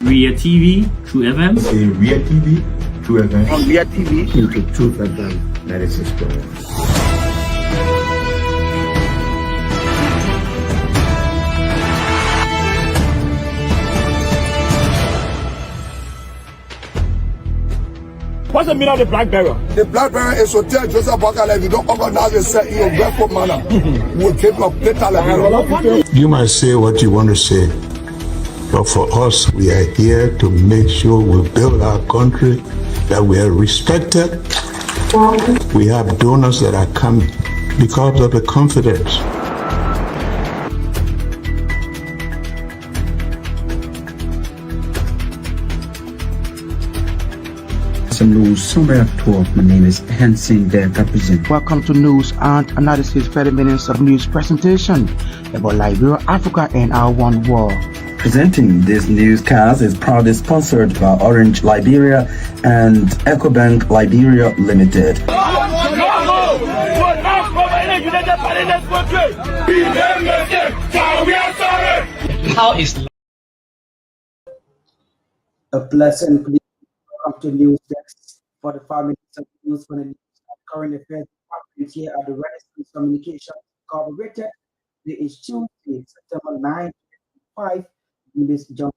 Ria TV, True FM. Say Ria TV, True FM. On Ria TV, True FM, 96.1. What's the meaning of the black barrier? The black barrier is to tell Joseph Bakala if you don't organize yourself in a respectful manner, we'll take your plate like You might say what you want to say, but for us, we are here to make sure we build our country, that we are respected. We have donors that are coming because of the confidence. Some news summary of 12. My name is Sensee, the represent. Welcome to News and Analysis, 30 minutes of news presentation about Liberia, Africa, and our one world. Presenting this newscast is proudly sponsored by Orange Liberia and EcoBank Liberia Limited. How is A pleasant welcome to News Desk for the 5 minutes of news for the news and current affairs department here at the Renaissance Communications Incorporated. Today is Tuesday, September 9, 2025. This Johnson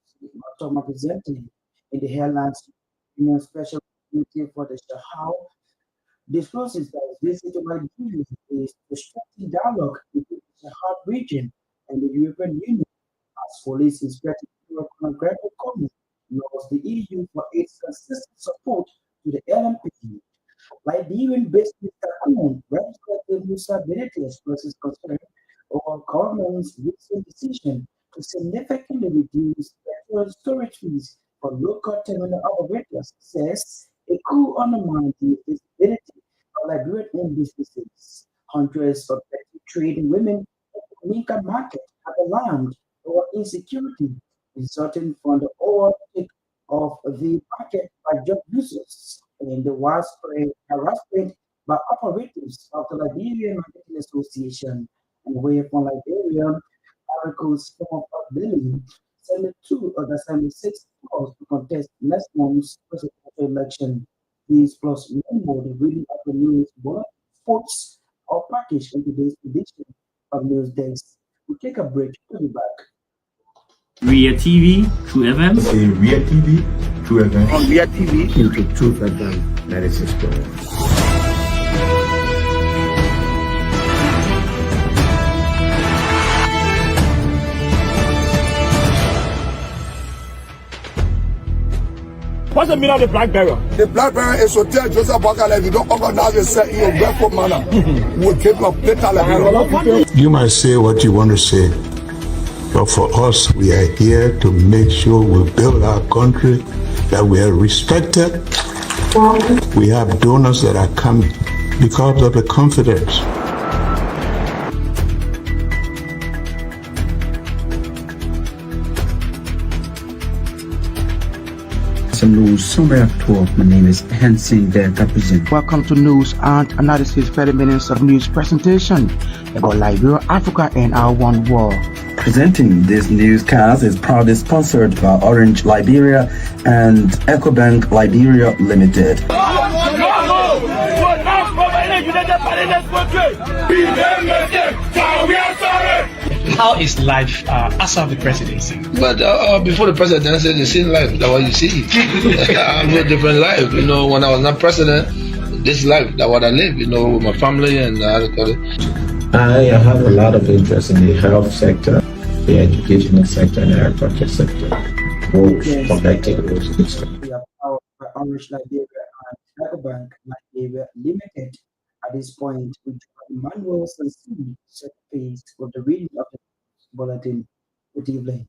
Thomas presenting in the headlines. Union Special Committee for the Sahel discloses that its visit to Liberia is to strengthen dialogue between the Sahel region and the European Union as police inspector Greco Commons knows the EU for its consistent support to the LMP. Liberian-based Mr. Amun, Representative Musa Benete expresses concern over government's recent decision to significantly reduce petrol storage fees for local terminal operators. Says a coup undermines the visibility of Liberian-owned businesses. Hundreds of trading women in the Minka market have alarmed over insecurity resulting from the overtake of the market by job users and the widespread harassment by operators of the Liberian Marketing Association. And away from Liberia, articles form of billing 72 of the 76 calls to contest next month's presidential election. These plus one more the reading of the news, one sports or package in today's edition of News Desk. We'll take a break. We'll be back. Ria TV, True FM. Say Ria TV, True FM. On Ria TV, True FM, 96.1. what's the meaning of the black barrier? The black barrier is to tell Joseph Bakala if you don't organize yourself in a respectful manner, we'll take your plate like You might say what you want to say, but for us, we are here to make sure we build our country, that we are respected. We have donors that are coming because of the confidence. Some news summary of 12. My name is Sensee, the represent. Welcome to News and Analysis, 30 minutes of news presentation about Liberia, Africa, and our one world. Presenting this newscast is proudly sponsored by Orange Liberia and EcoBank Liberia Limited. How is life after the presidency? But before the presidency, the same life, that's what you see. I live a different life. You know, when I was not president, this life, that's what I live, you know, with my family and I have a lot of interest in the health sector, the educational sector, and the agriculture sector. Both connected those. We are powered by Orange Liberia and EcoBank Liberia Limited. At this point, we join Emmanuel Sensee, set phase for the reading of the bulletin. Good evening.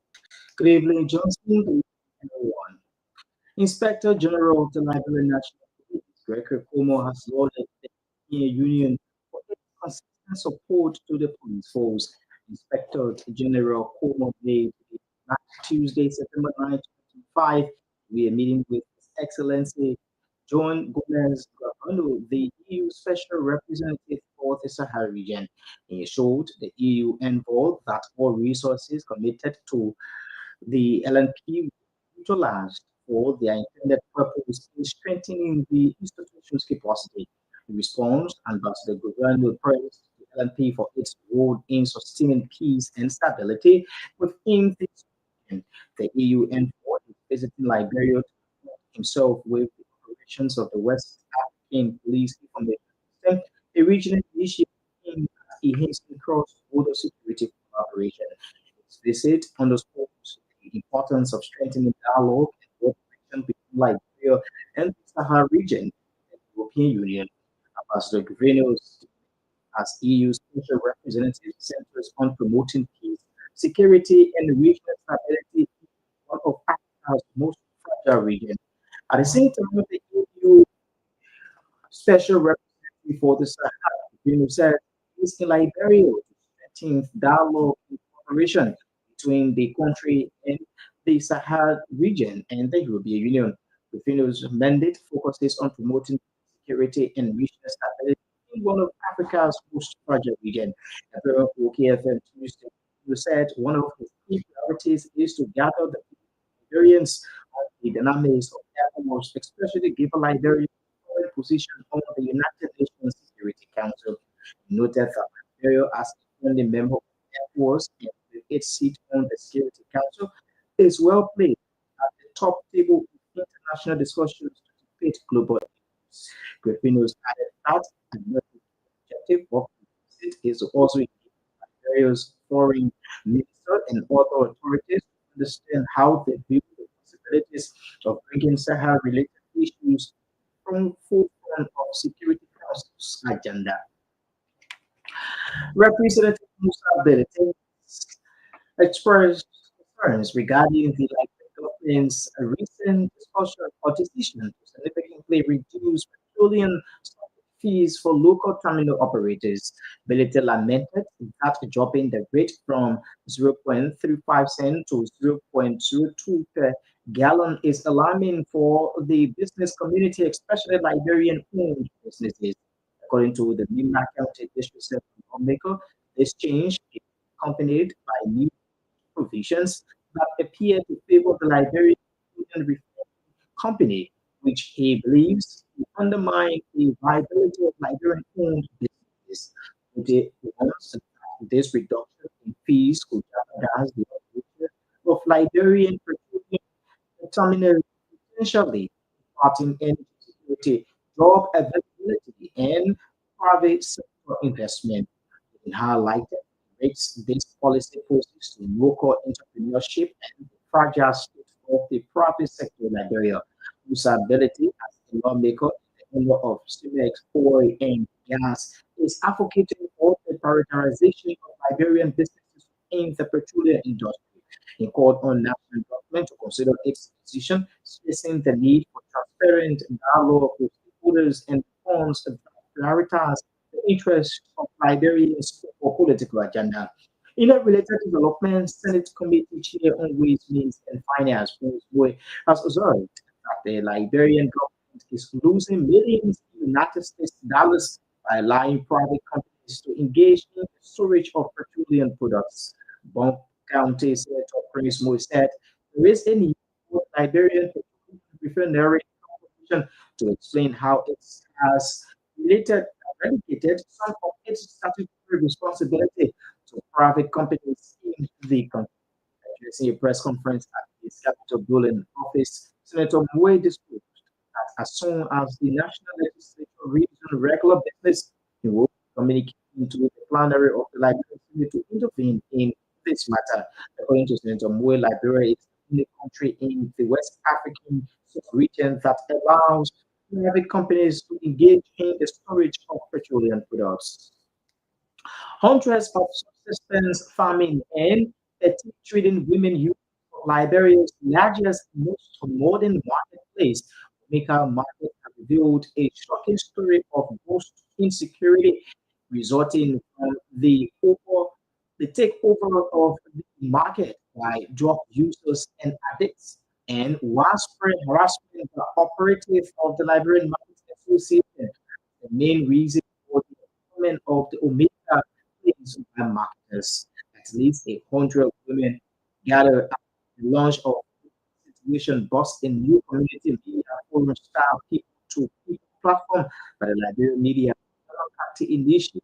Good evening, Johnson. Good evening, everyone. Inspector General of the Liberian National Police, Greco Como, has lauded the European Union for its consistent support to the police force. Inspector General Como made Tuesday, September 9, 2025. We are meeting with His Excellency John Gomez Gravano, the EU Special Representative for the Sahel region. He showed the EU envoy that all resources committed to the LNP utilized for their intended purpose in strengthening the institution's capacity. In response, Ambassador Governor praised the LNP for its role in sustaining peace and stability within the region. The EU envoy is visiting Liberia to connect himself with the operations of the West African Police Information System, a regional initiative aimed at enhancing cross-border security collaboration. His visit underscores the importance of strengthening dialogue and cooperation between Liberia and the Sahel region and the European Union. Ambassador Guveno's as EU special representative centers on promoting peace, security, and regional stability in one of Africa's most fragile regions. At the same time, the EU special representative for the Sahel, said, is in Liberia to strengthen dialogue and cooperation between the country and the Sahel region and the European Union. Rufino's mandate focuses on promoting security and regional stability in one of Africa's most fragile regions. OKFM Tuesday who said one of his key priorities is to gather the experience of the dynamics of ECOWAS, especially given Liberia's current position on the United Nations Security Council. He noted that Liberia, as a founding member of ECOWAS and with its seat on the Security Council, is well placed at the top table in international discussions to debate global issues. Griffinos added that the objective of the visit is to also engage various foreign ministers and other authorities to understand how they view the possibilities of bringing Sahel-related issues from forefront of Security Council's agenda. Representative Musa Belete expressed concerns regarding the government's recent discussion or decision to significantly reduce petroleum fees for local terminal operators. Belete lamented that dropping the rate from 0.35 cents to 0.02 per gallon is alarming for the business community, especially Liberian-owned businesses. According to the Myean County District lawmaker, this change is accompanied by new provisions that appear to favor the Liberian Union Company, which he believes will undermine the viability of Liberian-owned businesses. It warns that this reduction in fees could jeopardize the operation of Liberian petroleum terminals, potentially impacting energy security, job availability, and private sector investment. In highlighted makes this policy poses to local entrepreneurship and the fragile state of the private sector in Liberia, whose ability as a lawmaker in the area of Cimex, oil, and gas is advocating for the prioritization of Liberian businesses in the petroleum industry. He called on national government to consider its position, stressing the need for transparent dialogue with stakeholders and reforms that prioritize the interests of Liberians for political agenda. In a related development, Senate Committee Chair on Ways, Means and Finance, Boy, has observed that the Liberian government is losing millions in United States dollars by allowing private companies to engage in the storage of petroleum products. Bonk County Senator Prince Moy said there is a need for Liberian refinery corporation to explain how it has related eradicated some of its statutory responsibility to private companies in the country. Addressing a press conference at his Capitol Building office, Senator Moy disclosed that as soon as the National Legislature resumes regular business, he will communicate to the plenary of the Liberian Senate to intervene in this matter. According to Senator Moy, Liberia is the only country in the West African region that allows private companies to engage in the storage of petroleum products. Hundreds of subsistence farming and petty trading women use Liberia's largest, most modern marketplace. Omega Market has revealed a shocking story of both insecurity resulting from the takeover of the market by drug users and addicts and widespread harassment by operatives of the Liberian Market Association. The main reason for the development of the Omega place by marketers. At least 100 women gathered at the launch of situation bust a new community media forum style people to people platform by the Liberian media party initiatives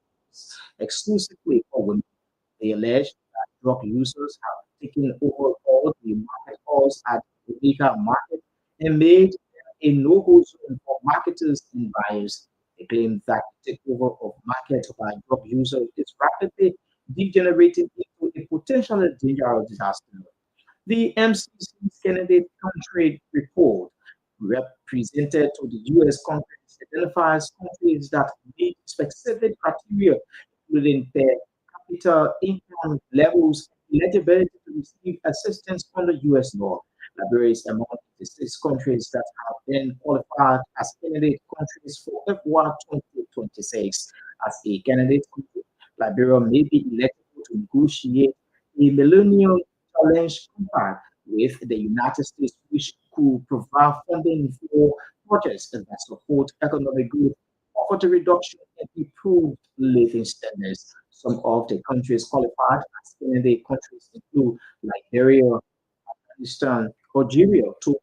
exclusively for women. They allege that drug users have taken over all the market halls at the legal market and made a no-go zone for marketers and buyers. They claim that the takeover of market by drug users is rapidly degenerating into a potentially dangerous disaster. The MCC's candidate country report represented to the U.S. Congress identifies countries that meet specific criteria, including per capita income levels and eligibility to receive assistance under U.S. law. Liberia is among the 6 countries that have been qualified as candidate countries for FY 2026. As a candidate country, Liberia may be eligible to negotiate a Millennium Challenge compact with the United States, which could provide funding for projects that support economic growth, poverty reduction, and improved living standards. Some of the countries qualified as candidate countries include Liberia, Afghanistan, Algeria, Togo,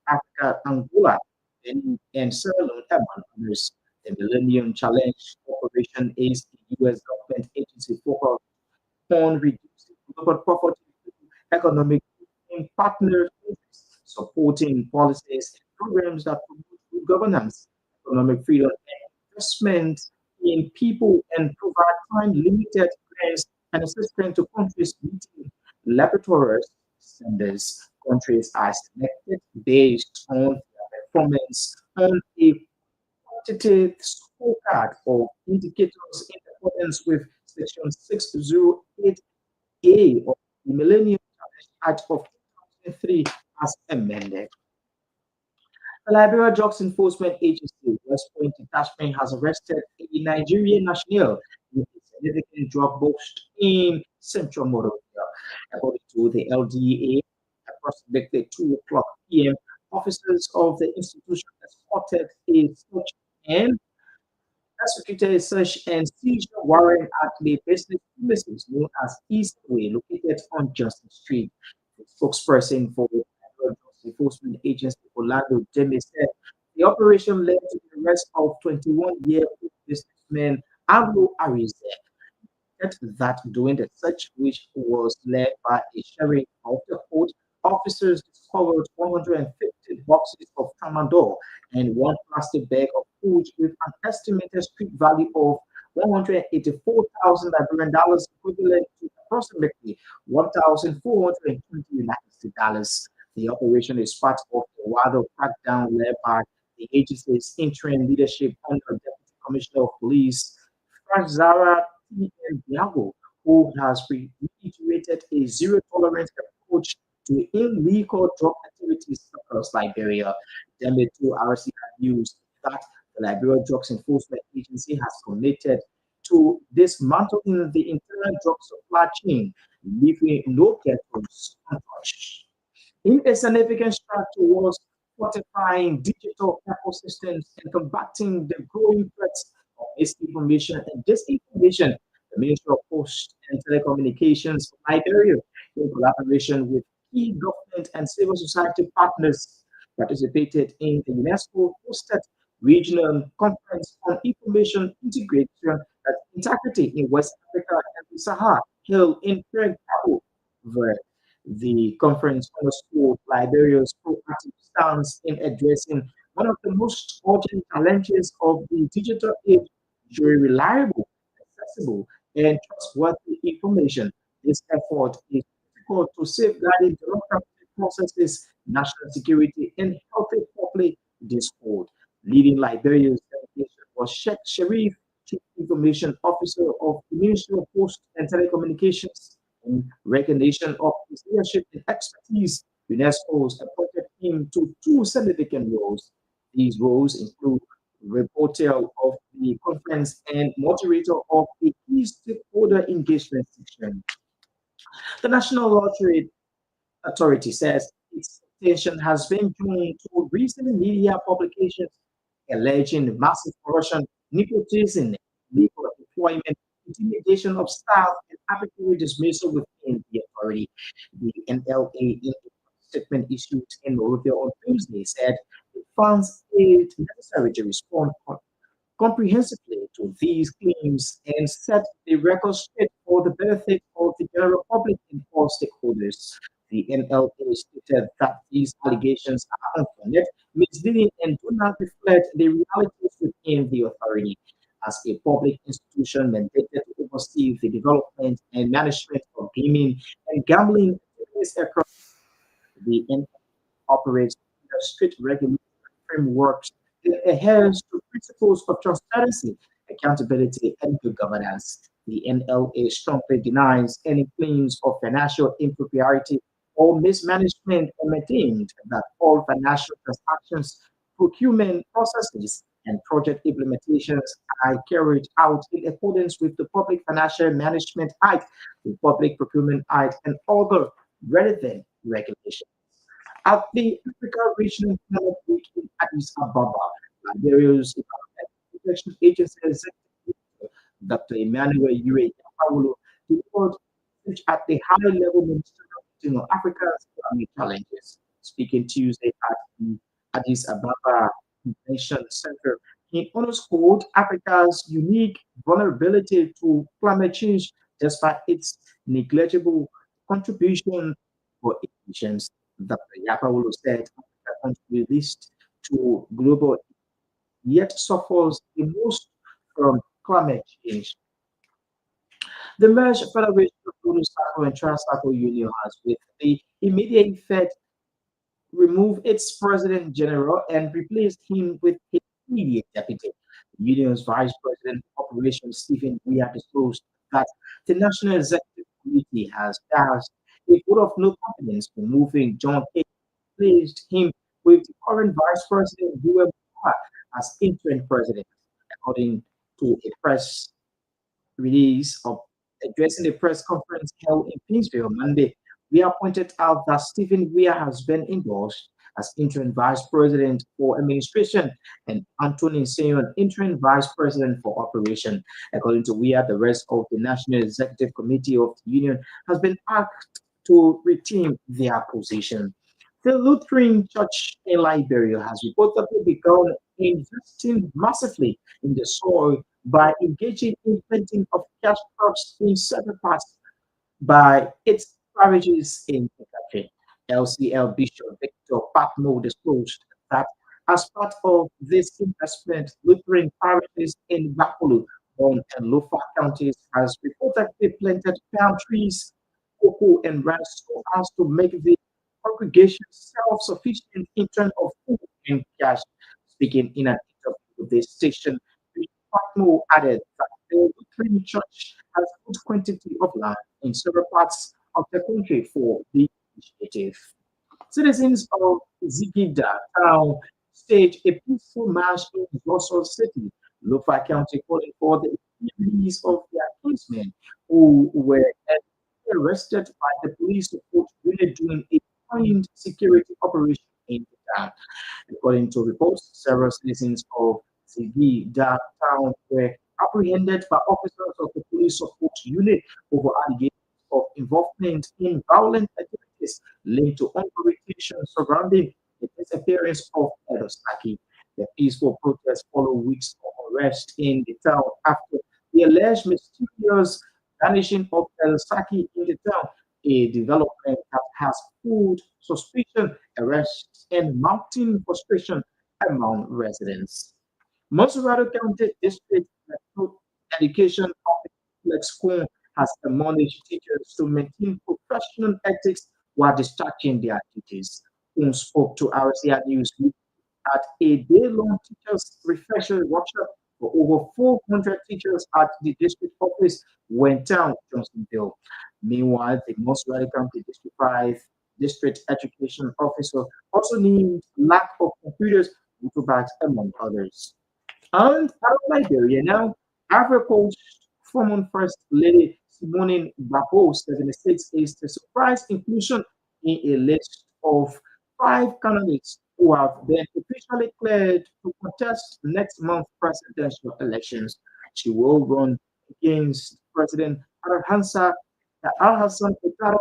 Africa, Angola, and Sierra Leone, among others. The Millennium Challenge Corporation is the U.S. government agency focused on reducing global poverty through economic and partner countries, supporting policies and programs that promote good governance, economic freedom, and investment in people and provide time-limited grants and assistance to countries meeting laboratory standards. Countries are selected based on their performance on a quantitative scorecard of indicators in accordance with Section 608A of the Millennium Challenge Act of 2003 as amended. The Liberia Drugs Enforcement Agency, West Point Detachment, has arrested a Nigerian national with a significant drug bust in central Monrovia. According to the LDA, approximately 2 o'clock p.m., officers of the institution escorted a search and executed a search and seizure warrant at the business premises known as Eastway, located on Johnson Street. The spokesperson for the Federal Drugs Enforcement Agency, Orlando Demi, said the operation led to the arrest of 21-year-old businessman Abdul Arize. That during the search, which was led by a sheriff of the court, officers discovered 150 boxes of tramadol and 1 plastic bag of food with an estimated street value of 184,000 Liberian dollars, equivalent to approximately 1,420 United States dollars. The operation is part of the wider crackdown led by the agency's interim leadership under Deputy Commissioner of Police Zara T.M. Diago, who has reiterated a zero tolerance approach to illegal drug activities across Liberia. Demi to RCI News that the Liberia Drugs Enforcement Agency has committed to dismantling the entire drug supply chain, leaving no ghettos untouched. In a significant stride towards fortifying digital ecosystems and combating the growing threats of misinformation and disinformation, the Ministry of Posts and Telecommunications of Liberia, in collaboration with key government and civil society partners, participated in the UNESCO hosted regional conference on information integration and integrity in West Africa and the Sahara, held in Prague, where the conference underscored Liberia's proactive stance in addressing one of the most urgent challenges of the digital age, ensuring reliable, accessible, and trustworthy information. This effort is critical to safeguarding democratic processes, national security, and healthy public discord. Leading Liberia's delegation was Sheikh Sharif, Chief Information Officer of the Ministry of Posts and Telecommunications. In recognition of his leadership and expertise, UNESCO has appointed him to 2 significant roles. These roles include reporter of the conference and moderator of a key stakeholder engagement section. The National Lottery Authority says its attention has been drawn to recent media publications alleging massive corruption, nepotism, legal employment, intimidation of staff, and arbitrary dismissal within the authority. The NLA, in a statement issued in Monrovia on Tuesday said it finds it necessary to respond comprehensively to these claims and set the record straight for the benefit of the general public and all stakeholders. The NLA stated that these allegations are unfounded, misleading, and do not reflect the realities within the authority. As a public institution mandated to oversee the development and management of gaming and gambling activities across the operates under strict regulatory frameworks that adheres to principles of transparency, accountability, and good governance. The NLA strongly denies any claims of financial impropriety or mismanagement and maintained that all financial transactions, procurement processes, and project implementations are carried out in accordance with the Public Financial Management Act, the Public Procurement Act, and other relevant regulations. At the Africa Regional Economic Week in Addis Ababa, Liberia's Environmental Protection Agency Executive Dr. Emmanuel delivered speech at the high-level ministerial meeting on Africa's economic challenges. Speaking Tuesday at the Addis Ababa Convention Center, he underscored Africa's unique vulnerability to climate change despite its negligible contribution for emissions. Dr. Yapawolo said Africa contributes least to global yet suffers the most from climate change. The merged Federation of Motorcycle and Tricycle Union has, with the immediate effect, removed its president general and replaced him with his immediate deputy. The union's vice president of operations, Stephen Weah, disclosed that the National Executive Committee has passed a vote of no confidence for moving John A. Replaced him with the current vice president, Yuel as interim president, according to a press release of addressing a press conference held in Pinsville Monday. Weah pointed out that Stephen Weah has been endorsed as interim vice president for administration and Anthony Seyon interim vice president for operation. According to Weah, the rest of the National Executive Committee of the Union has been asked to retain their position. The Lutheran Church in Liberia has reportedly begun investing massively in the soil by engaging in planting of cash crops in several parts by its parishes in the country. LCL Bishop Victor Patmo disclosed that as part of this investment, Lutheran parishes in Bakulu, Bon, and Lofa counties has reportedly planted palm trees, cocoa, and rice so as to make the congregation self-sufficient in terms of food and cash. Speaking in an interview with the station, Bishop Patmo added that the Lutheran Church has good quantity of land in several parts of the country for the initiative. Citizens of Zigida town staged a peaceful march in Gosol City, Lofa County, calling for the release of their policemen who were arrested by the police report really doing a joint security operation in the town. According to reports, several citizens of Zigida town were apprehended by officers of the police support unit over allegations of involvement in violent activities linked to ongoing tensions surrounding the disappearance of Edo Saki. The peaceful protests follow weeks of arrest in the town after the alleged mysterious vanishing of El Saki in the town, a development that has fueled suspicion, arrests, and mounting frustration among residents. Monserrato County District Education Office School has admonished teachers to maintain professional ethics while discharging their duties. Who spoke to RCR News at a day-long teachers refresher workshop for over 400 teachers at the district office went down Johnsonville. Meanwhile, the Monserrato County District 5 District Education Officer also named lack of computers, bags, among others. And out of Liberia now, Ivory Coast former First Lady Simone Gbagbo 76 is the surprise inclusion in a list of 5 candidates who have been officially cleared to contest next month's presidential elections. She will run against President Al Hassan Ouattara,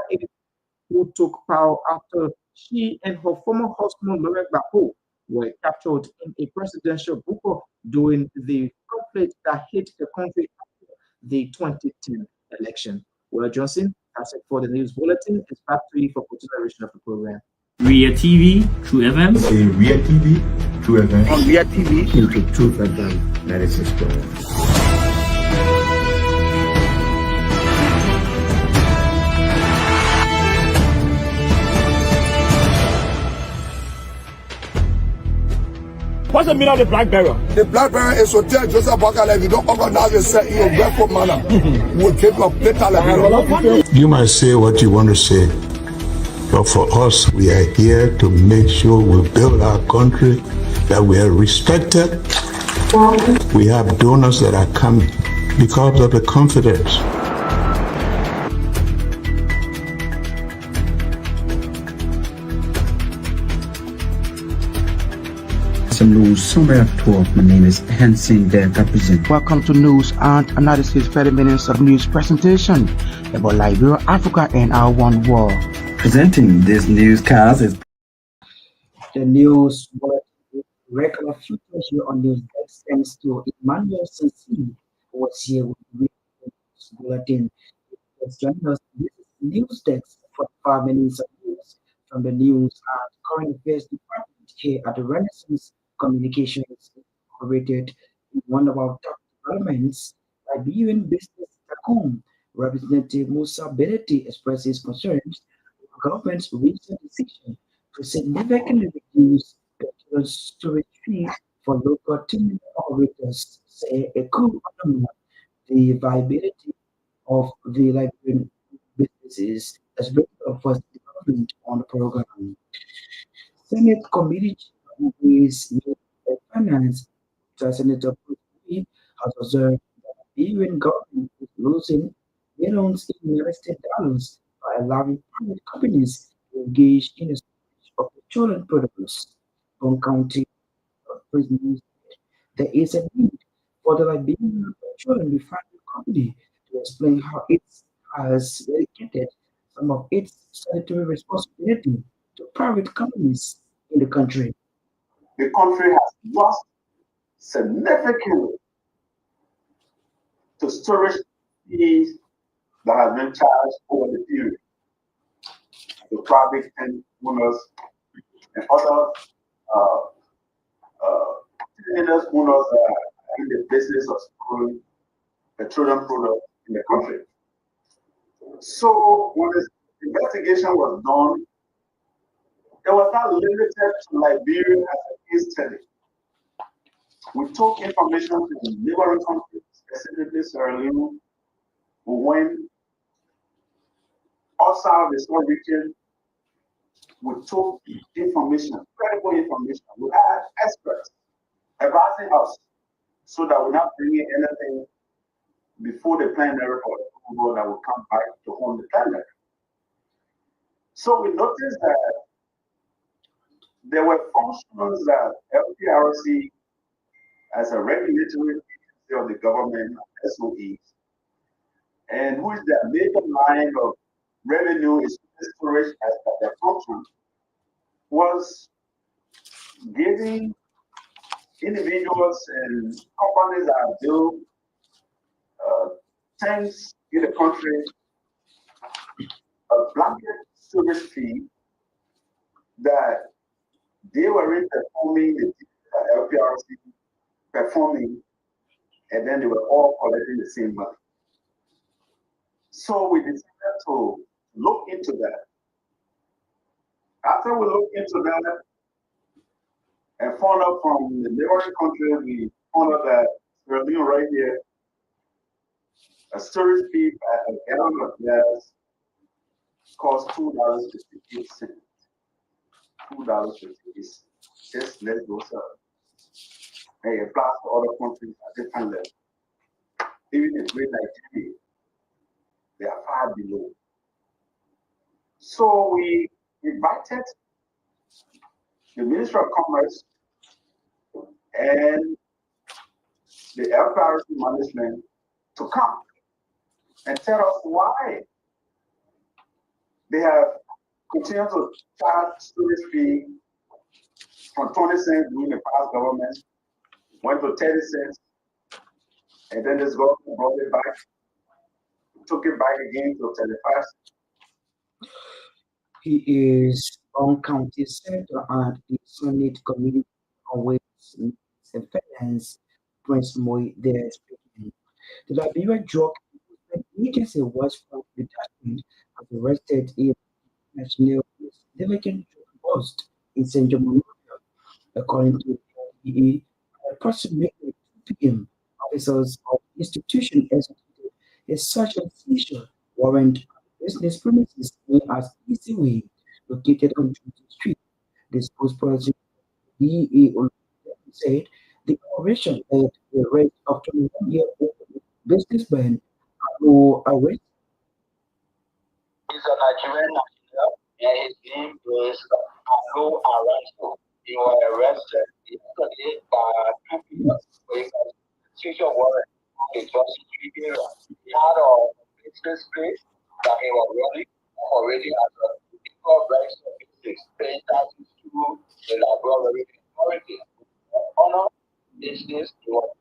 who took power after she and her former husband, Laurent Gbagbo, were captured in a presidential bunker during the conflict that hit the country after the 2010 election. Well, Johnson, that's it for the news bulletin. It's back to you for continuation of the program. Ria TV, True FM. Say Ria TV, True FM. On Myean TV. Into True FM 96.1. What's the meaning of the black barrier? The black barrier is to tell Joseph Bakala if you don't organize yourself in a grateful manner, we'll keep your plate alive. You might say what you want to say, but for us, we are here to make sure we build our country, that we are respected. We have donors that are coming because of the confidence. Some news summary at 12. My name is Hansen there represent. Welcome to News and Analysis 30 minutes of news presentation about Liberia, Africa, and our one world. Presenting this newscast is The news was regular feature here on News Desk thanks to Emmanuel Sensee, who was here with the news bulletin. Let's join us. This is News Desk for 5 minutes of news from the News and Current Affairs Department here at the Renaissance Communications Incorporated. In one of our top developments, Liberian business Tacom Representative Musa Beneti expresses concerns with the government's recent decision to significantly reduce petrol storage fees for local terminal operators, say a coup undermine the viability of the Liberian businesses as well as first development on the program. Senate Committee on Ways and Finance, Senator Torgbean has observed that the Liberian government is losing millions in United States dollars by allowing private companies to engage in the storage of petroleum products. From County prisoners, there is a need for the Liberian Petroleum Refinery Company to explain how it has dedicated some of its statutory responsibility to private companies in the country. The country has lost significantly to storage fees that have been charged over the period. The private owners and other owners are in the business of storing petroleum products in the country. So when the investigation was done, it was not limited to Liberia as a case study. We took information from neighboring countries, specifically Sierra Leone. We went outside the small region. We took information, credible information. We had experts advising us so that we're not bringing anything before the plenary or approval that will come back to haunt the plenary. So we noticed that there were functions that LPRC, as a regulatory agency of the government, SOEs, and who is their major line of revenue is storage as their function, was giving individuals and companies that build tanks in the country a blanket storage fee that they were performing the LPRC performing, and then they were all collecting the same money. So we decided to look into that. After we looked into that and found out from the neighboring country, we found out that we're doing right here a storage fee at a gallon of gas costs $2.58. $2.58. Just let's go, sir. Hey, apply for other countries at different levels. Even in great Nigeria, they are far below. So we invited the Ministry of Commerce and the LPRC management to come and tell us why they have continue to charge storage fee from 20 cents during the past government, went to 30 cents, and then this government brought it back, took it back again to 35. He is on county sector and the Senate Committee on Ways and Finance, Prince Moy there speaking. The Liberia Drug Enforcement Agency was found detachment has arrested a national significant drug bust in St. John, according to the NDA. Approximately 2 p.m., officers of the institution executed a search and seizure warrant at the business premises known as Easy Way, located on Trinity Street. The spokesperson DEA said the operation led to the arrest of 21-year-old businessman who arrested. He's a Nigerian national, and his name is Alo Aranso. He was arrested yesterday by 2 people with a seizure warrant on the Johnson Street area. He had a business place that he was running already as a typical registered business, paying taxes to the library authority. Honor business, he was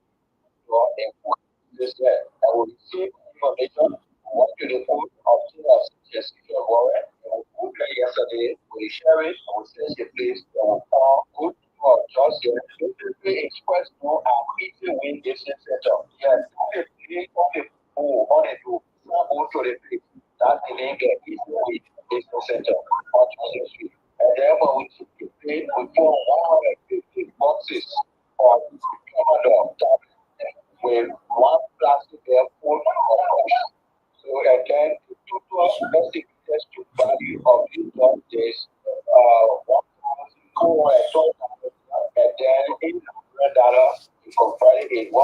this year. I will receive information on what to the food of the secure warrant. And we put yesterday, we share it, and we send the place to our good or just the express no and quickly win business center. Yes, on a do, go to the place. That's the name get easy win business center on Johnson Street. And therefore we took the plane, we put 150 boxes of commodore with one plastic bag full of cash. So and then the total domestic test to value of these drug is $1,412, and then $800 you can find it $102,000.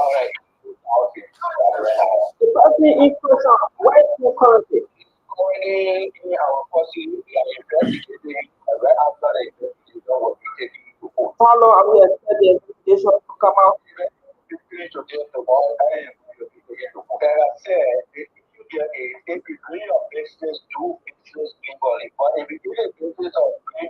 The person is person. Where is the currency? Currently in our policy, we are investigating right after the investigation will be taken to court. How long are we expecting the investigation to come out? To get the ball and I said, if you get if you create a business, do business legally. But if you do a business of doing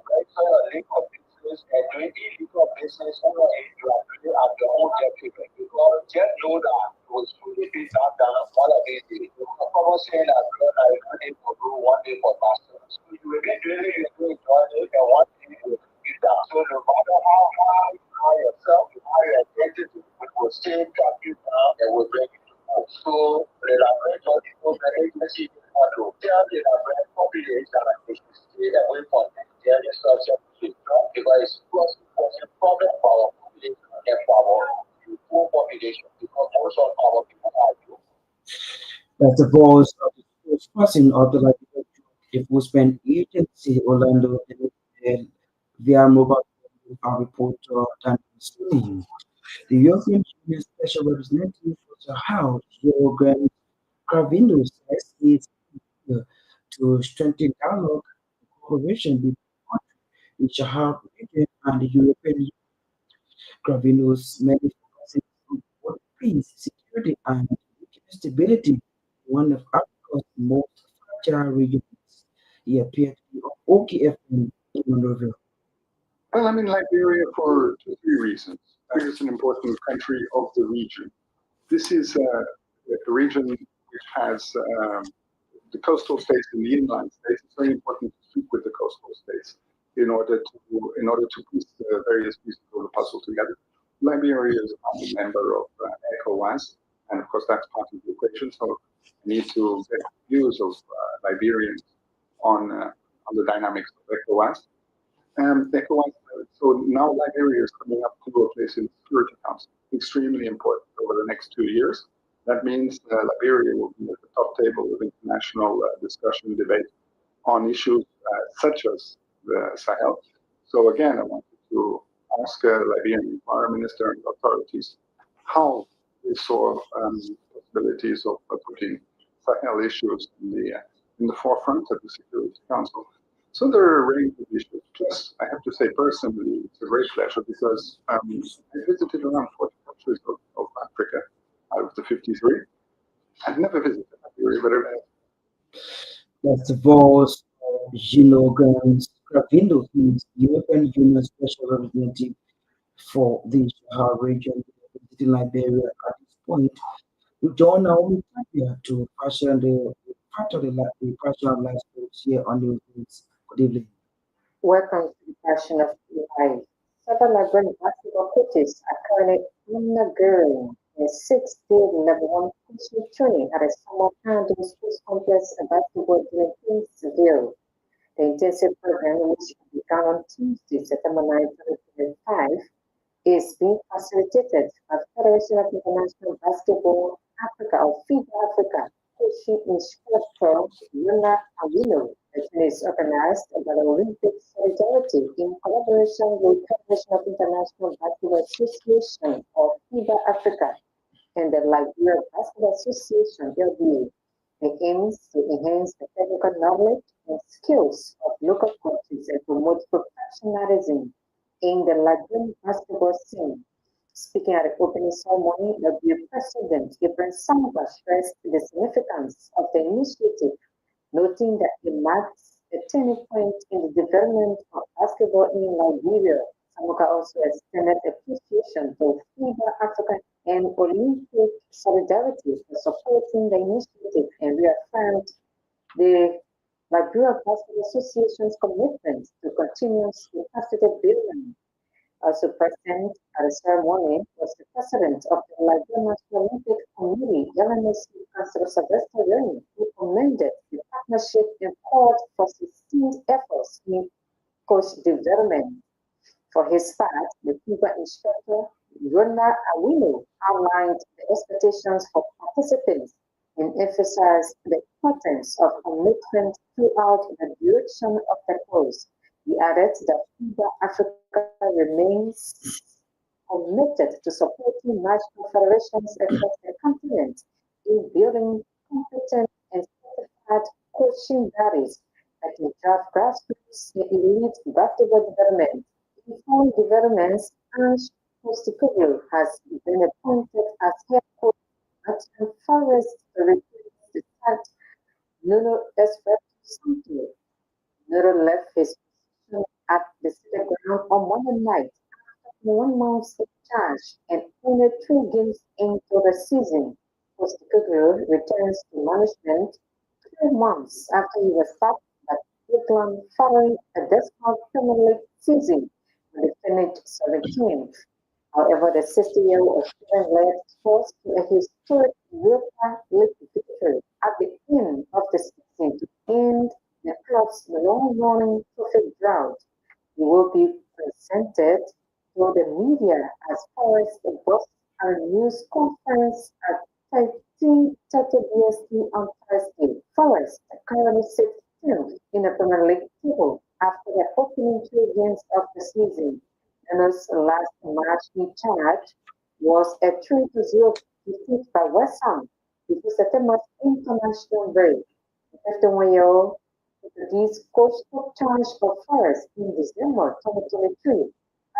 legal business and doing illegal business, you are really at the own detriment. Because just know that it was truly being done one of these days. Someone saying that I need to do one day for master. So you will be doing it, you will enjoy it, and one day you will be down. So no matter how high you hire yourself, you hire your identity, it will still track you down and will bring you to home. So the laboratory people, the agency, tell the laboratory population that they should stay away from the area structure because it's a problem for our population and for our poor population because most of our people are you. That's the voice of the spokesperson of the Liberia Drug Enforcement Agency, Orlando, via mobile our reporter Dan Stilling. The European Union Special Representative for Sahel, Jorgen Carvino, says it's eager to strengthen dialogue and cooperation between the country, the Sahel region, and the European Union. Carvino's many focuses on both peace, security, and regional stability, one of Africa's most fragile regions. He appeared to be on OKFM in Monrovia. Well, I'm in Liberia for 2-3 reasons. Liberia is an important country of the region. This is a region which has the coastal states and the inland states. It's very important to speak with the coastal states in order to piece the various pieces of the puzzle together. Liberia is a member of ECOWAS, and of course that's part of the equation. So I need to get views of Liberians on the dynamics of ECOWAS. ECOWAS, so now Liberia is coming up to a place in the Security Council, extremely important over the next 2 years. That means Liberia will be at the top table of international discussion, debate on issues such as the Sahel. So again, I wanted to ask Liberian Foreign Minister and authorities how they saw possibilities of putting Sahel issues in the forefront of the Security Council. So there are a range of issues. Plus, I have to say personally, it's a great pleasure because I visited around 40 countries of Africa out of the 53. I've never visited Liberia, but That's the voice of Jinogan Scravindo, who is European Union Special Representative for the Sahel region in Liberia at this point. We join Naomi Tapia to fashion the part of the fashion life coach here on the Roots. Good evening. Welcome to the Passion of Life. Several Liberian basketball coaches are currently undergoing a six-day level one coaching training at a summer camp in sports complex basketball in Seville. The intensive program, which began on Tuesday, September 9, 2025, is being facilitated by the Federation of International Basketball Africa, or FIBA Africa, coaching instructor Yuna Awilo. It is organized by the Olympic Solidarity in collaboration with the Federation of International Basketball Association, or FIBA Africa, and the Liberia Basketball Association, LBA. It aims to enhance the technical knowledge and skills of local coaches and promote professionalism in the Liberian basketball scene. Speaking at the opening ceremony, LBA President Ibrahim Samba stressed the significance of the initiative, noting that it marks a turning point in the development of basketball in Liberia. Samuka also extended appreciation to FIBA Africa and Olympic Solidarity for supporting the initiative and reaffirmed the Liberia Basketball Association's commitment to continuous capacity building. Also present at the ceremony was the president of the Liberian National Olympic Committee, LNSC, Councilor Sylvester Remy, who commended the partnership and called for sustained efforts in coach development. For his part, the FIBA instructor, Yona Awilo, outlined the expectations for participants and emphasized the importance of commitment throughout the duration of the course. He added that FIBA Africa remains committed to supporting national federations across the continent in building competent and certified coaching bodies that can drive grassroots and elite basketball development. In following developments, Ange Postecoglou has been appointed as head coach at Forest to replace the start Nuno Espirito Santo. Nuno left his position at the City Ground on Monday night after 1 month in charge and only 3 games into the season. Postecoglou returns to management 3 months after he was sacked by England following a dismal Premier League season when they finished 17th. However, the 60-year-old Australian led Sports to a historic Europa League victory at the end of the season to end the club's long-running trophy drought. He will be presented to the media as Forest boasts a news conference at 13:30 BST on Thursday. Forest currently sits 10th in the Premier League table after the opening 3 games of the season. Nuno's last match in charge was a 3-0 defeat by West Ham before September's international break. The 51-year-old Portuguese coach took charge of Forest in December 2023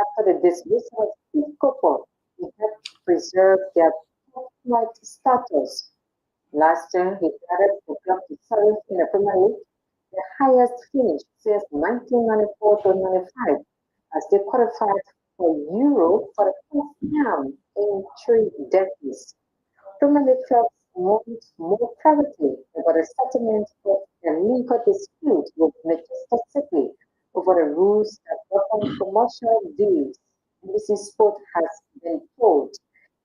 after the dismissal of Steve Cooper. He helped preserve their top-flight status. Last year, he added the club to 7th in the Premier League, the highest finish since 1994-95, as they qualified for Euro for the first time in 3 decades. Premier League clubs want more clarity about the settlement of a legal dispute with Manchester City over the rules that govern commercial deals. BBC Sport has been told.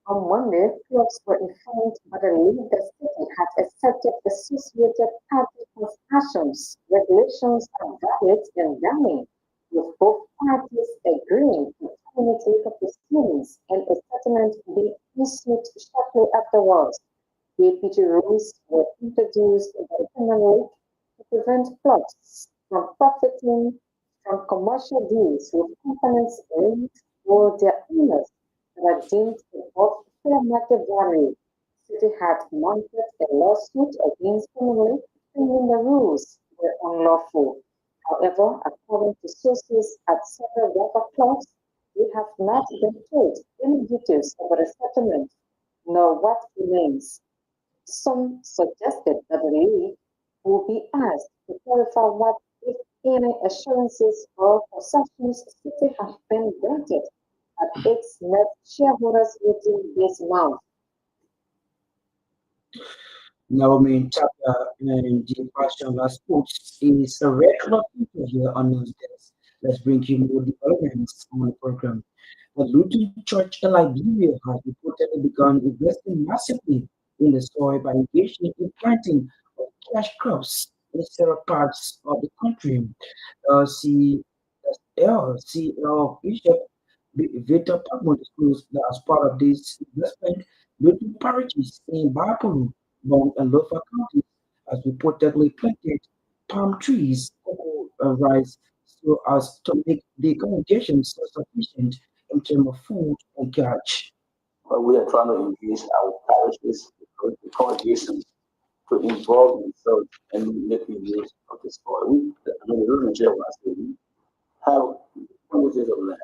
On Monday, clubs were informed by the league that City had accepted associated party transactions. Regulations are valid and damning, with both parties agreeing to terminate legal proceedings and a settlement being issued shortly afterwards. The APG rules were introduced by the Premier League to prevent clubs from profiting from commercial deals with companies linked or their owners that are deemed above fair market value. City had mounted a lawsuit against Premier League, claiming the rules were unlawful. However, according to sources at several local clubs, they have not been told any details about the settlement, nor what remains. Some suggested that the league will be asked to clarify what, if Any assurances of concessions city have been granted at its next shareholders meeting this month. Now, main chapter and the passion of sports is a regular feature here on news desk. Let's bring you more developments on the program. The Lutheran Church in Liberia has reportedly begun investing massively in the soil by engaging in planting of cash crops in several parts of the country. CL Bishop Victor Pagmo disclosed that as part of this investment, local parishes in Bapuru, Bong, and Lofa counties has reportedly planted palm trees, cocoa, and rice so as to make the congregation self-sufficient in terms of food and catch. But we are trying to engage our parishes, the congregations, to involve themselves in making use of this soil. The Lutheran Church, when I say we, have quantities of land.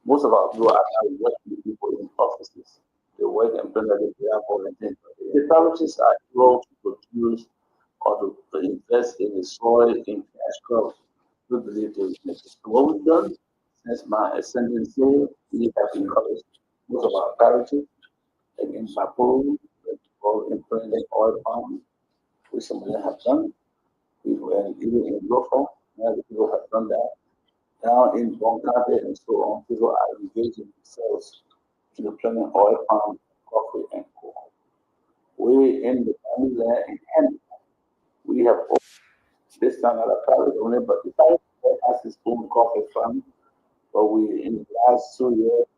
Most of our people are actually working people in offices. They work and plan that they have volunteers. The parishes are able to produce or to invest in the soil in cash crops. We believe they will make it. So what we've done since my ascendancy, we have encouraged most of our parishes, like in Bapuru, implementing oil palm, which some of them have done. We were even in Lofa, many people have done that. Now in Bonkade and so on, people are engaging themselves in the planting oil palm, coffee, and cocoa. We in the family land in Henry, we have this time at a parish only, but the parish has its own coffee farm. But we in the last 2 years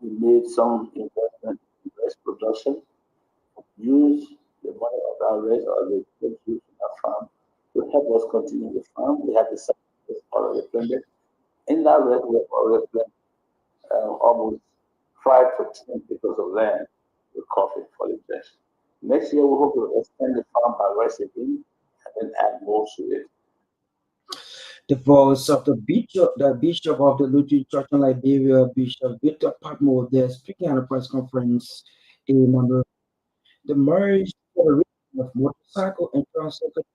we made some investment in rice production, use the money of our raise or the produce in our farm to help us continue the farm. We have the second already planted. In that rate, we have already planted almost 5 to 10 acres of land with coffee for the place. Next year, we hope to extend the farm by rice again and then add more to it. The voice of the Bishop of the Lutheran Church in Liberia, Bishop Victor Patmo, there speaking at a press conference in Monroe. The marriage federation of motorcycle and tricycle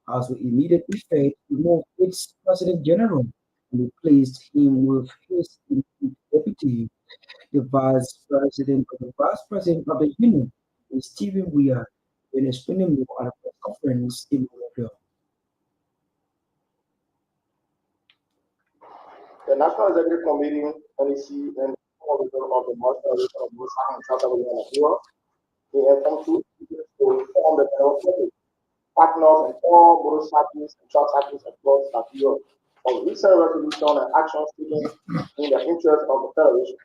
has with immediate effect removed its President General and replaced him with his deputy, the Vice President of the Union, Stephen Weir, when explaining more at a press conference in Monroe. The National Executive Committee, NEC, and the Master of Musa and South Africa, they have come to reform the Federal partners and all motorcyclists and tricyclists across Nigeria on recent resolution and action taken in the interest of the Federation.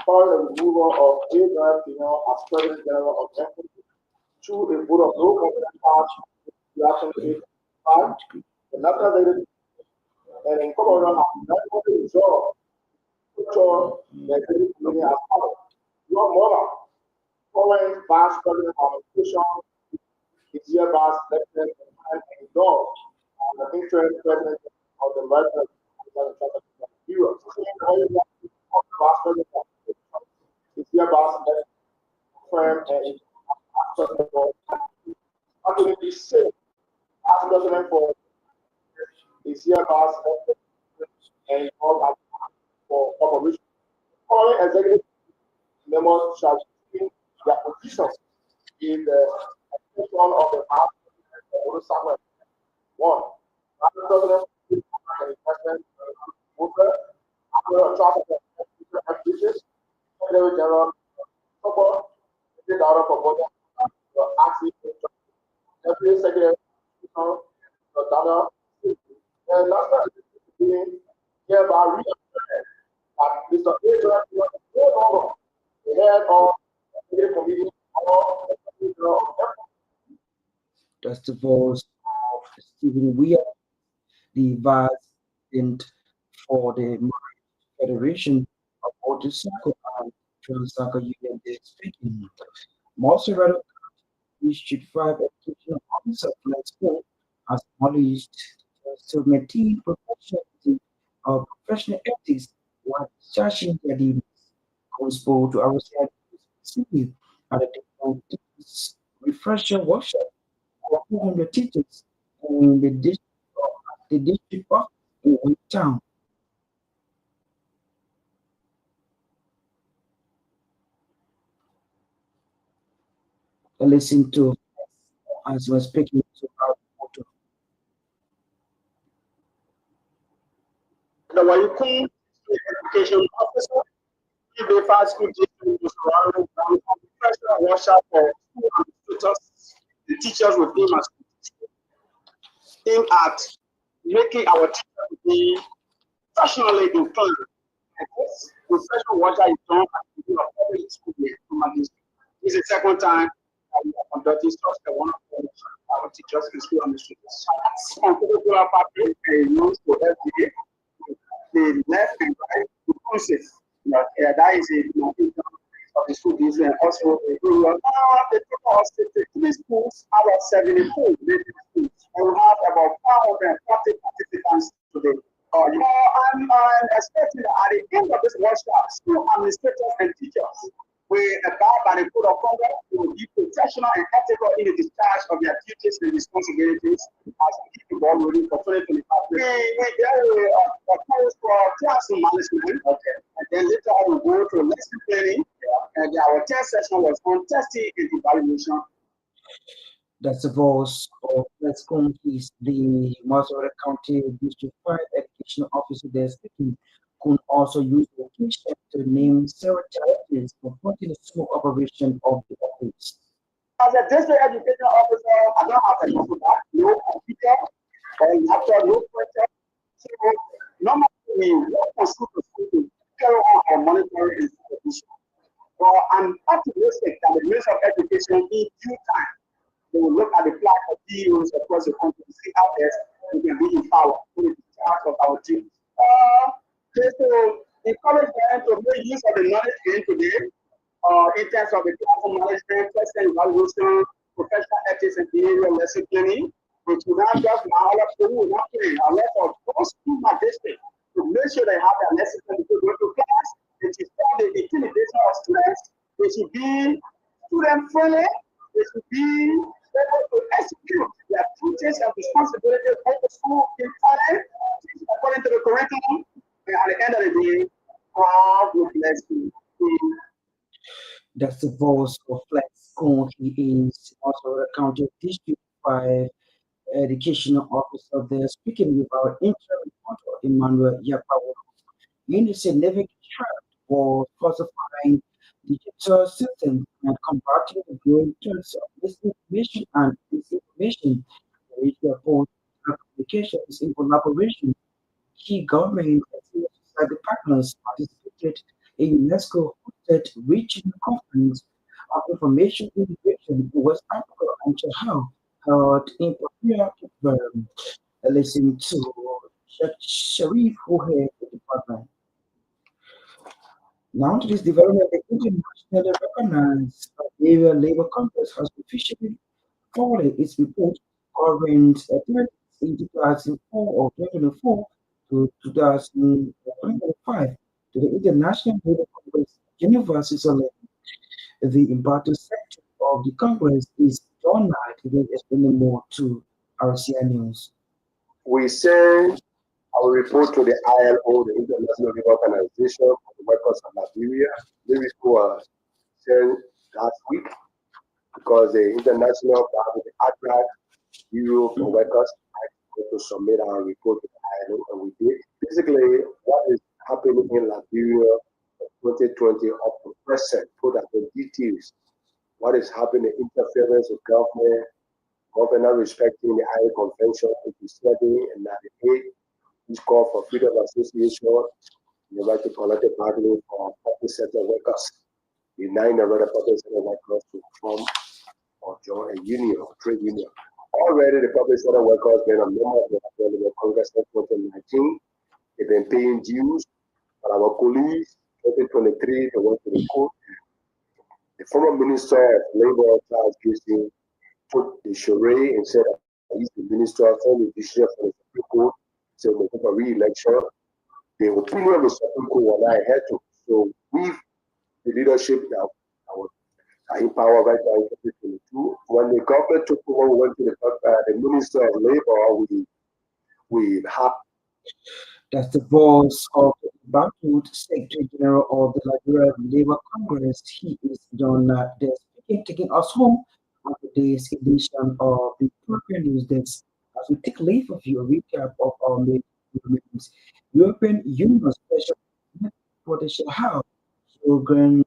Following the removal of Abraham Pinal as President General of NEC through a vote of no confidence passed in the action 8.5, the National Executive and in Commodore has not resolved to the Executive Committee as follows. Your Mona, following Vice President of Administration, is hereby selected and endorsed as the interim president of the American Bureau. Vice President of Administration is hereby selected firm and president for Anthony B. Singh as president for is hereby selected and endorsed for operation. Following executive members shall change their positions in the execution of the House of Motorcycle. One, Vice President and President Walker, Transport and Bridges, Secretary General Support, the Director for Budget, the Acting Deputy Secretary, the Dana, and National Executive hereby reaffirmed that Mr. Abraham was no longer the head of the committee or the committee of That's the voice of Stephen Weir, the Vice President for the Federation of Motorcycle and Tricycle Union is speaking. Most rather District 5 Educational Officer Flex School has acknowledged to maintain professional ethics while discharging their duties. Gospel to our city at the different refresher workshop for 200 teachers in the district of the district office in one town. Listen to as we're speaking to our reporter. The Wayukun Education Officer, the fast school district was surrounded by professional workshop for school administrators, the teachers with him as aimed at making our teachers be professionally inclined. And this professional workshop is done at the beginning of every school year. This is the second time that we are conducting such a wonderful our teachers and school administrators. On particular pattern, they use to FDA, the left and right to process. That is a of the school district, and also the three schools out of 74 schools, and we have about 540 participants today. I'm expecting that at the end of this workshop, school administrators and teachers will abide by the code of conduct, will be professional and ethical in the discharge of their duties and responsibilities as we keep the ball rolling for 2025. We will course for classroom management, and then later on we'll go to lesson planning, and our test session was on testing and evaluation. That's the voice of Let's Go is the Mazara County District 5 Education Officer there speaking. Could also use the occasion to name several challenges for supporting the small operation of the office. As a district education officer, I don't have a computer, no computer, or laptop, no printer. So normally we work from school to school to carry on our monitoring and supervision. But I'm optimistic that the Ministry of Education in due time, they will look at the flag of DEOs across the country to see how best we can be empowered to the charge of our teams. To encourage them to make use of the knowledge gained today in terms of the classroom management, test and evaluation, professional ethics and behavioral lesson planning, which will not just now all of them will not play a lot of those in my district to make sure they have their lessons when they go to class. They should stop the intimidation of students. They should be student friendly. They should be able to execute their duties and responsibilities of the school in time, according to the curriculum. And at the end of the day, God will bless you. That's the voice of Flex Kong. He is also the County District 5 Educational Officer there, speaking with our interim reporter, Emmanuel Yapawa. In a significant chart for falsifying digital systems and combating the growing threats of misinformation and disinformation, which are both communications in collaboration. Key government and civil society partners participated in UNESCO-hosted regional conference on information integration in West Africa and Sahel, held in Papua New Guinea. Listening to Sharif, who head the department. Now to this development, the internationally recognized Area Labor Congress has officially forwarded its report covering activities in 2004 or 2004 to 2025 to the International Labor Congress, Geneva, Switzerland. The important section of the Congress is John Knight, who will explain more to RCI News. We send our report to the ILO, the International Labour Organization for the Workers of Liberia. This was sent last week because the International Attract Bureau for Workers to submit our report to the ILO, and we did. Basically, what is happening in Liberia 2020 up to present, put out the details. What is happening, interference with government respecting the ILO Convention 87 and 98, which call for freedom of association, the right to collective bargaining for public sector workers, denying the right of public sector workers to form or join a union or trade union. Already, the public sector workers been a member of the Labor Congress in 2019. They've been paying dues, but our colleagues, 2023, they went to the court. The former Minister of Labor, Charles Gising, took the charade and said that he's the minister of the decision for the Supreme Court, said we have a re-election. The opinion of the Supreme Court was not ahead to. So with the leadership that are in power right now in 2022, when the government took over, we went to the Minister of Labor, we we have. That's the voice of the Battlefield Secretary General of the Liberia Labour Congress. He is John speaking, taking us home on today's edition of the Torgbean News Desk. As we take leave of you, a recap of our main meetings. European Union Special for the Shahab, Torgbean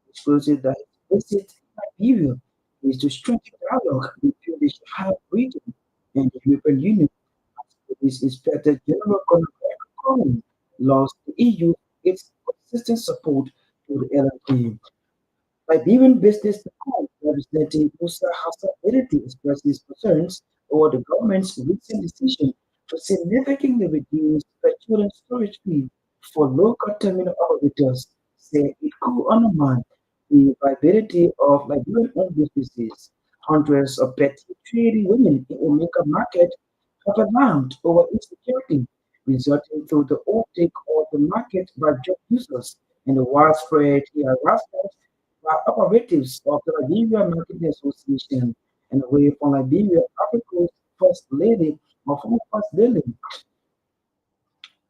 exposed that his visit Liberia is to strengthen dialogue between the Shahab region and the European Union. This Inspector General Conor lost the EU its consistent support to the LNP. Liberian business representing Musa Hassan Edity expresses concerns over the government's recent decision to significantly reduce petroleum storage fee for local terminal operators, saying it could undermine the viability of Liberian-owned businesses. Hundreds of petty trading women in Omega market have alarmed over insecurity, resulting through the uptake of the market by drug users and the widespread harassment by operatives of the Liberia Marketing Association and away from Liberia, Africa's First Lady or former First Lady,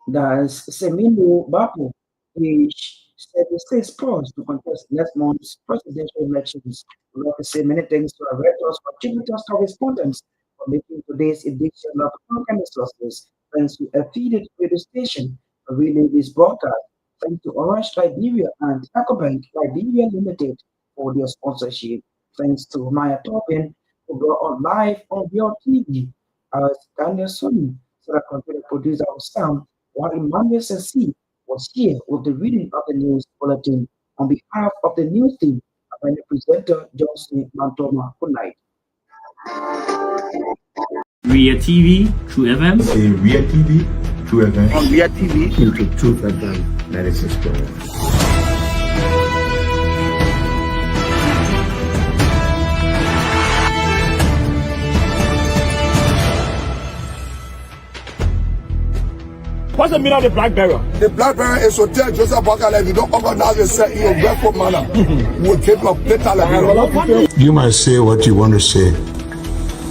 that's Semino Bapu, which said the state's pause to contest next month's presidential elections. We'd like to say many thanks to our writers, contributors, correspondents for making today's edition of the Torgbean Sources. Thanks to affiliate radio station for relaying this broadcast. Thanks to Orange Liberia and EcoBank Liberia Limited for their sponsorship. Thanks to Torgbean who brought on live on Real TV as Daniel Soni, so that continued to produce our sound, while Emmanuel Sensee was here with the reading of the news bulletin. On behalf of the news team, I'm the presenter Johnson Mantoma. Good night. Ria TV, True FM. Ria TV, True FM. On Ria TV, into Truth FM 96.1. What's the meaning of the black barrier? The black barrier is to tell Joseph Bakala, if you don't organize yourself in a grateful manner, we'll keep your plate. You might say what you want to say,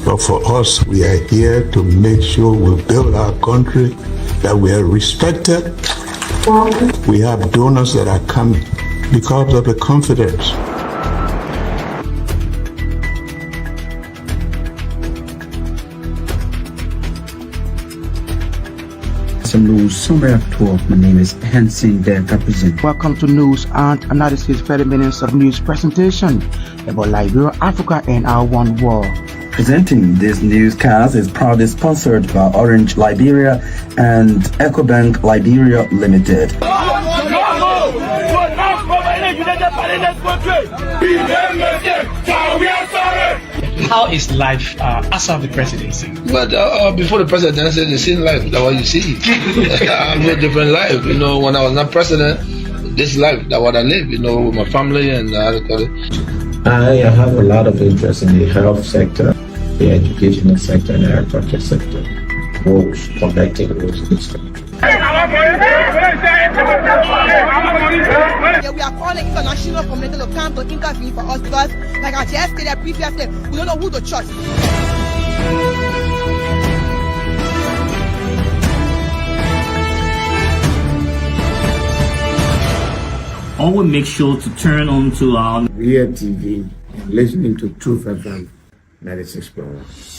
but for us, we are here to make sure we build our country, that we are respected. We have donors that are coming because of the confidence. News Summary of 12. My name is Hansen Present. Welcome to News and Analysis, 30 minutes of news presentation about Liberia, Africa, and our one world. Presenting this newscast is proudly sponsored by Orange Liberia and EcoBank Liberia Limited. How is life after the presidency? But before the presidency, the same life that what you see. I live a different life. You know, when I was not president, this life that what I live. You know, with my family and I have a lot of interest in the health sector, the educational sector, and the agriculture sector. Roads, connecting roads in this country. We are calling international community to come to intervene for us because, like I just stated previously, we don't know who to trust. Always make sure to turn on to our Ria TV and listening to Truth FM 96.1.